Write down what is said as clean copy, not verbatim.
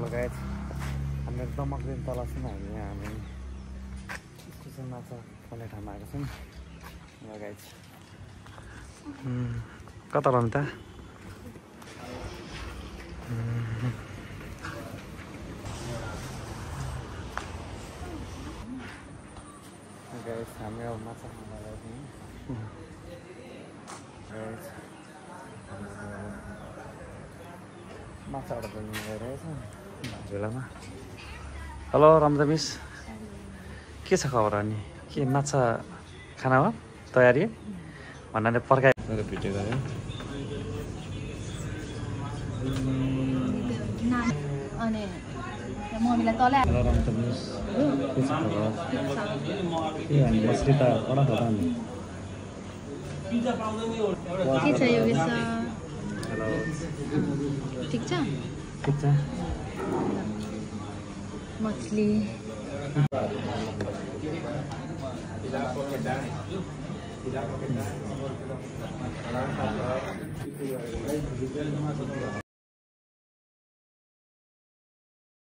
लगायत हामीहरू दमकदेखि तल छौँ हामी स्टेसन माछा खाने ठाउँमा आएको छौँ लगायत कता लानु त हामी अब माछा खान लगाएको माछाहरू पनि गइरहेछ झोलामा। हेलो रमजा मिस, के छ खबर अनि? के माछा खाना हो तयारी भन्नाले पर्काइ भिडियो गऱ्यो। हेलो रमजा मिस, के छ खबर? के अनि मछली त कडा खदा नि के छ यो विस? हेलो ठिक छ? ठिक छ। मछली